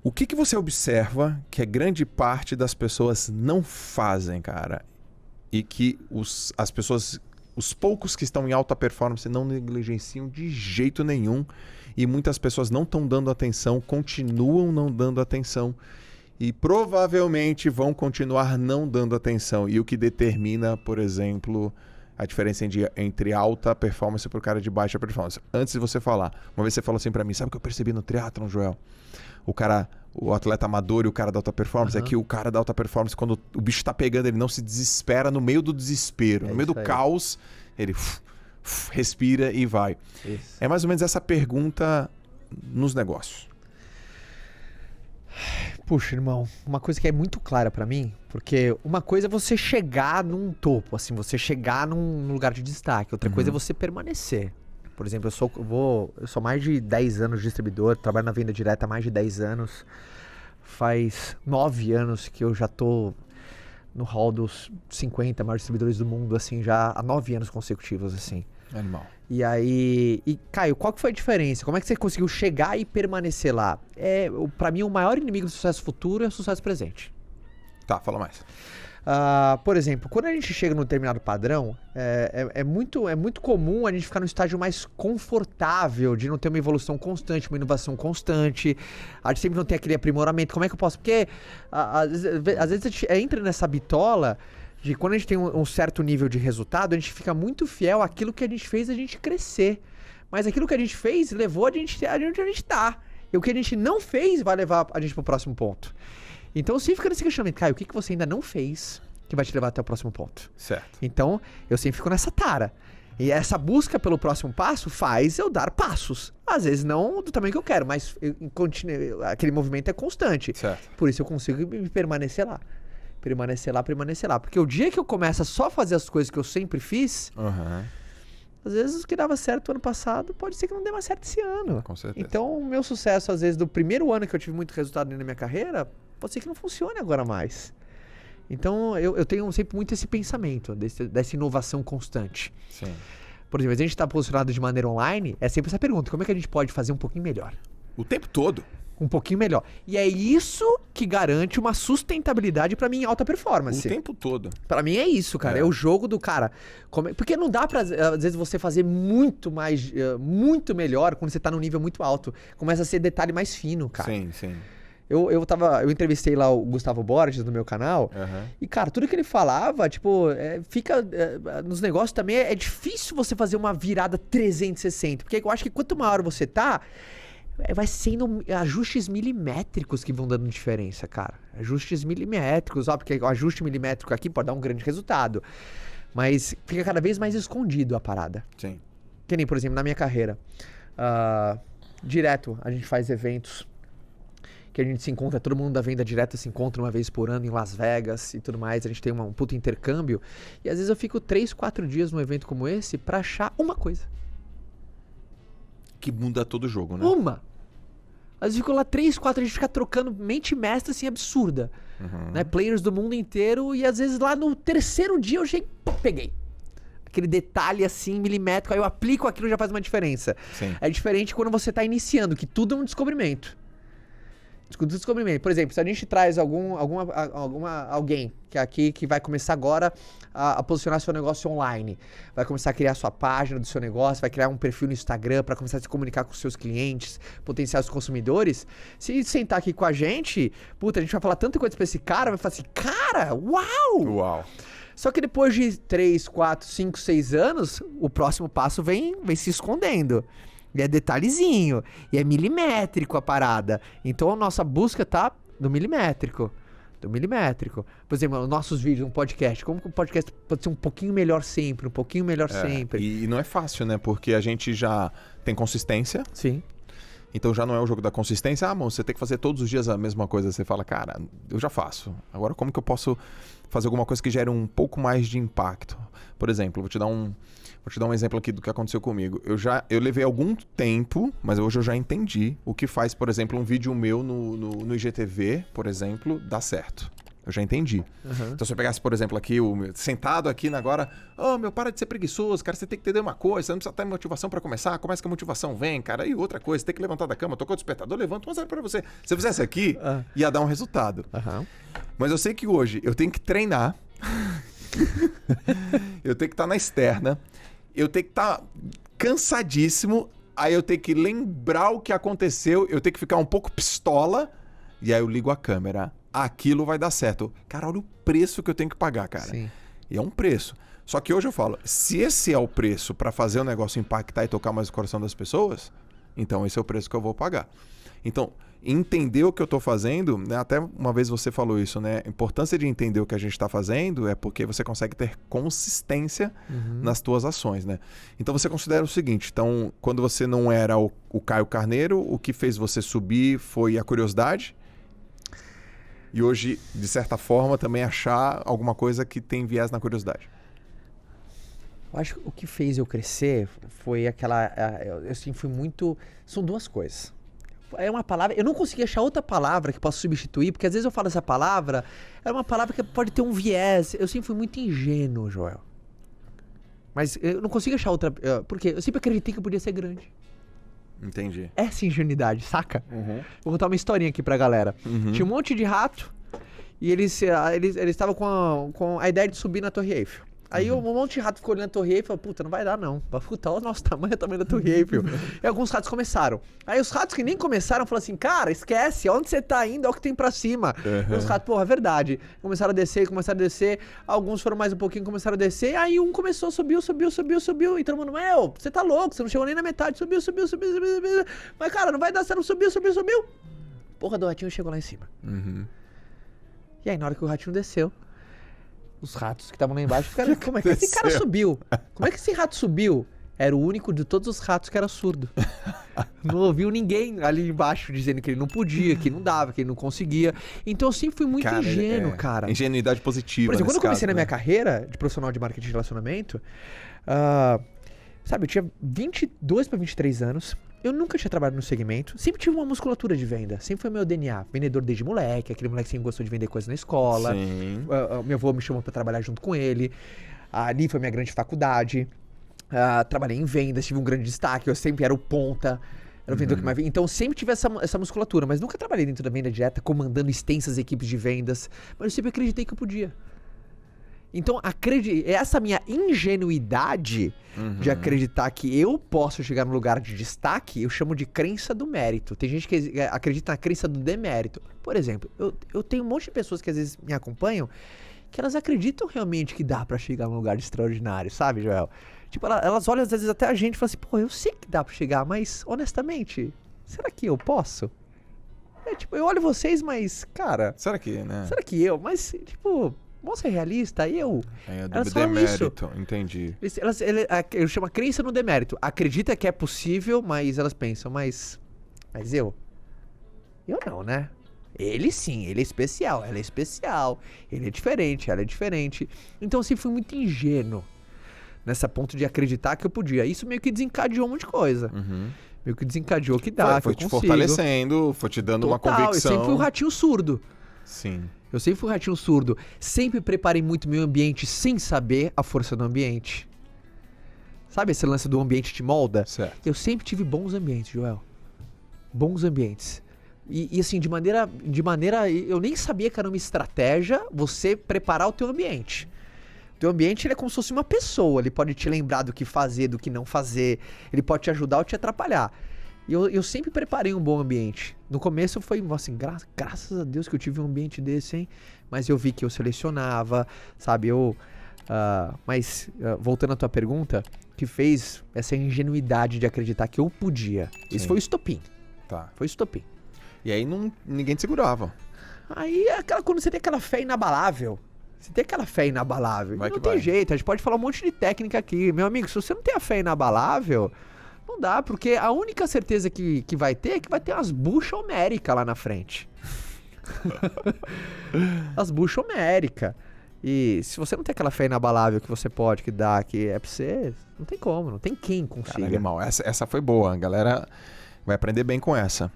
O que você observa que a grande parte das pessoas não fazem, cara? E que as pessoas, os poucos que estão em alta performance não negligenciam de jeito nenhum. E muitas pessoas não estão dando atenção, continuam não dando atenção. E provavelmente vão continuar não dando atenção. E o que determina, por exemplo, a diferença entre alta performance para o cara de baixa performance. Antes de você falar, uma vez você falou assim para mim, sabe o que eu percebi no triatlon, Joel? O atleta amador e o cara da alta performance, é que o cara da alta performance, quando o bicho tá pegando, ele não se desespera no meio do desespero. No meio do caos, ele respira e vai. Isso. É mais ou menos essa pergunta nos negócios. Puxa, irmão, uma coisa que é muito clara pra mim, porque uma coisa é você chegar num topo, assim, você chegar num lugar de destaque, outra coisa é você permanecer. Por exemplo, eu sou mais de 10 anos distribuidor, trabalho na venda direta há mais de 10 anos. Faz 9 anos que eu já tô no hall dos 50 maiores distribuidores do mundo, assim, já há 9 anos consecutivos, assim. Animal. E aí, Caio, qual que foi a diferença? Como é que você conseguiu chegar e permanecer lá? Pra mim, o maior inimigo do sucesso futuro é o sucesso presente. Tá, fala mais. Por exemplo, quando a gente chega num determinado padrão, é muito comum a gente ficar num estágio mais confortável, de não ter uma evolução constante, uma inovação constante, a gente sempre não tem aquele aprimoramento. Como é que eu posso? Porque às vezes a gente entra nessa bitola de quando a gente tem um certo nível de resultado, a gente fica muito fiel àquilo que a gente fez a gente crescer. Mas aquilo que a gente fez levou a gente onde a gente tá. E o que a gente não fez vai levar a gente pro próximo ponto. Então, se fica nesse questionamento, Caio, o que você ainda não fez que vai te levar até o próximo ponto? Certo. Então, eu sempre fico nessa tara. E essa busca pelo próximo passo faz eu dar passos. Às vezes não do tamanho que eu quero, mas aquele movimento é constante. Certo. Por isso eu consigo permanecer lá. Permanecer lá. Porque o dia que eu começo a só fazer as coisas que eu sempre fiz... Às vezes o que dava certo ano passado pode ser que não dê mais certo esse ano. Com certeza. Então, o meu sucesso, às vezes, do primeiro ano que eu tive muito resultado na minha carreira, pode ser que não funcione agora mais. Então, eu tenho sempre muito esse pensamento, dessa inovação constante. Sim. Por exemplo, a gente está posicionado de maneira online, é sempre essa pergunta, como é que a gente pode fazer um pouquinho melhor? O tempo todo. Um pouquinho melhor. E é isso que garante uma sustentabilidade pra mim em alta performance. O tempo todo. Pra mim é isso, cara. É o jogo do cara. Porque não dá pra, às vezes, você fazer muito muito melhor quando você tá num nível muito alto. Começa a ser detalhe mais fino, cara. Sim, sim. Eu entrevistei lá o Gustavo Borges no meu canal. E, cara, tudo que ele falava, tipo, nos negócios também é difícil você fazer uma virada 360. Porque eu acho que quanto maior você tá, vai sendo ajustes milimétricos que vão dando diferença, cara. Ajustes milimétricos, ó, porque o ajuste milimétrico aqui pode dar um grande resultado. Mas fica cada vez mais escondido a parada. Sim. Que nem, por exemplo, na minha carreira. Direto, a gente faz eventos que a gente se encontra, todo mundo da venda direta se encontra uma vez por ano em Las Vegas e tudo mais. A gente tem um puto intercâmbio. E às vezes eu fico 3, 4 dias num evento como esse pra achar uma coisa. Que muda todo o jogo, né? Uma! Às vezes ficou lá 3, 4, a gente fica trocando mente mestra, assim, absurda. Né? Players do mundo inteiro, e às vezes lá no terceiro dia eu peguei. Aquele detalhe assim, milimétrico, aí eu aplico aquilo e já faz uma diferença. Sim. É diferente quando você tá iniciando, que tudo é um descobrimento. Descobrimento. Por exemplo, se a gente traz alguém que é aqui que vai começar agora a posicionar seu negócio online, vai começar a criar sua página do seu negócio, vai criar um perfil no Instagram para começar a se comunicar com seus clientes, potenciais consumidores, se sentar aqui com a gente, puta, a gente vai falar tanta coisa pra esse cara, vai falar assim, cara, uau! Uau! Só que depois de 3, 4, 5, 6 anos, o próximo passo vem se escondendo. E é detalhezinho, e é milimétrico a parada. Então a nossa busca tá do milimétrico. Por exemplo, os nossos vídeos, um podcast. Como que o podcast pode ser um pouquinho melhor sempre, sempre? E não é fácil, né? Porque a gente já tem consistência. Sim. Então já não é o jogo da consistência. Ah, mano, você tem que fazer todos os dias a mesma coisa. Você fala, cara, eu já faço. Agora como que eu posso fazer alguma coisa que gere um pouco mais de impacto? Por exemplo, vou te dar um exemplo aqui do que aconteceu comigo. Eu levei algum tempo, mas hoje eu já entendi o que faz, por exemplo, um vídeo meu no IGTV, por exemplo, dar certo. Eu já entendi. Então, se eu pegasse, por exemplo, aqui, sentado aqui agora, para de ser preguiçoso, cara, você tem que entender uma coisa, você não precisa ter motivação pra começar, começa que a motivação vem, cara. E outra coisa, você tem que levantar da cama, tocou o despertador, levanta 1-0 pra você. Se eu fizesse aqui, ia dar um resultado. Mas eu sei que hoje eu tenho que treinar, eu tenho que estar na externa, eu tenho que estar cansadíssimo, aí eu tenho que lembrar o que aconteceu, eu tenho que ficar um pouco pistola, e aí eu ligo a câmera. Aquilo vai dar certo. Cara, olha o preço que eu tenho que pagar, cara. Sim. E é um preço. Só que hoje eu falo, se esse é o preço pra fazer o negócio impactar e tocar mais o coração das pessoas, então esse é o preço que eu vou pagar. Então, entender o que eu tô fazendo, né? Até uma vez você falou isso, né? A importância de entender o que a gente tá fazendo é porque você consegue ter consistência nas tuas ações, né? Então você considera o seguinte, então, quando você não era o Caio Carneiro, o que fez você subir foi a curiosidade? E hoje, de certa forma, também achar alguma coisa que tem viés na curiosidade. Eu acho que o que fez eu crescer foi aquela... Eu assim, fui muito... São duas coisas. É uma palavra... Eu não consegui achar outra palavra que possa substituir, porque às vezes eu falo essa palavra, é uma palavra que pode ter um viés. Eu sempre fui muito ingênuo, Joel. Mas eu não consigo achar outra... Porque eu sempre acreditei que eu podia ser grande. Entendi. Essa ingenuidade, saca? Vou contar uma historinha aqui pra galera. Tinha um monte de rato e eles estavam com a ideia de subir na Torre Eiffel. Aí um monte de rato ficou olhando a Torre Eiffel e falou, puta, não vai dar não. Puta, olha o nosso tamanho, é o tamanho da Torre Eiffel. E alguns ratos começaram. Aí os ratos que nem começaram falaram assim, cara, esquece, onde você tá indo é o que tem pra cima. E os ratos, porra, é verdade. Começaram a descer. Alguns foram mais um pouquinho, começaram a descer. Aí um começou, subiu. E todo mundo, meu, você tá louco, você não chegou nem na metade. Subiu. Mas cara, não vai dar, você não subiu. Porra do ratinho chegou lá em cima. E aí na hora que o ratinho desceu, os ratos que estavam lá embaixo ficaram, como é que esse cara subiu? Como é que esse rato subiu? Era o único de todos os ratos que era surdo. Não ouviu ninguém ali embaixo dizendo que ele não podia, que não dava, que ele não conseguia. Então eu sempre fui muito ingênuo, cara. Ingenuidade positiva. Por exemplo, quando eu comecei na minha né? carreira de profissional de marketing de relacionamento, sabe, eu tinha 22 para 23 anos. Eu nunca tinha trabalhado no segmento, sempre tive uma musculatura de venda, sempre foi meu DNA. Vendedor desde moleque, aquele moleque que sempre gostou de vender coisa na escola. Sim. Meu avô me chamou pra trabalhar junto com ele. Ali foi minha grande faculdade. Trabalhei em vendas, tive um grande destaque, eu sempre era o ponta. Era o vendedor que mais vendia. Então eu sempre tive essa musculatura, mas nunca trabalhei dentro da venda direta, comandando extensas equipes de vendas. Mas eu sempre acreditei que eu podia. Então, essa minha ingenuidade de acreditar que eu posso chegar num lugar de destaque, eu chamo de crença do mérito. Tem gente que acredita na crença do demérito. Por exemplo, eu tenho um monte de pessoas que às vezes me acompanham que elas acreditam realmente que dá pra chegar num lugar extraordinário, sabe, Joel? Tipo, elas olham às vezes até a gente e falam assim, pô, eu sei que dá pra chegar, mas honestamente, será que eu posso? Tipo, eu olho vocês, mas, cara... Será que, né? Será que eu? Mas, tipo... Vamos ser realista, elas falam demérito, isso. entendi. Eu chamo a crença no demérito. Acredita que é possível, mas elas pensam, mas eu? Eu não, né? Ele sim, ele é especial, ela é especial. Ele é diferente, ela é diferente. Então assim, fui muito ingênuo nessa ponto de acreditar que eu podia. Isso meio que desencadeou um monte de coisa. Meio que desencadeou que dá, foi te fortalecendo, foi te dando uma convicção. Eu sempre fui um ratinho surdo. Sim. Eu sempre fui um ratinho surdo. Sempre preparei muito meu ambiente sem saber a força do ambiente. Sabe esse lance do ambiente te molda? Certo. Eu sempre tive bons ambientes, Joel. Bons ambientes. E assim, de maneira... Eu nem sabia que era uma estratégia você preparar o teu ambiente. O teu ambiente, ele é como se fosse uma pessoa. Ele pode te lembrar do que fazer, do que não fazer. Ele pode te ajudar ou te atrapalhar. E eu sempre preparei um bom ambiente. No começo foi assim, graças a Deus que eu tive um ambiente desse, hein? Mas eu vi que eu selecionava, sabe? Mas, voltando à tua pergunta, que fez essa ingenuidade de acreditar que eu podia. Sim. Isso foi o estopim. Tá. Foi o estopim. E aí ninguém te segurava. Aí, quando você tem aquela fé inabalável, não tem jeito, a gente pode falar um monte de técnica aqui. Meu amigo, se você não tem a fé inabalável... Não dá, porque a única certeza que vai ter é que vai ter umas buchas homéricas lá na frente. As buchas homéricas. E se você não tem aquela fé inabalável que você pode, que dá, que é pra você, não tem como, não tem quem consiga. Cara, animal, essa foi boa, a galera vai aprender bem com essa.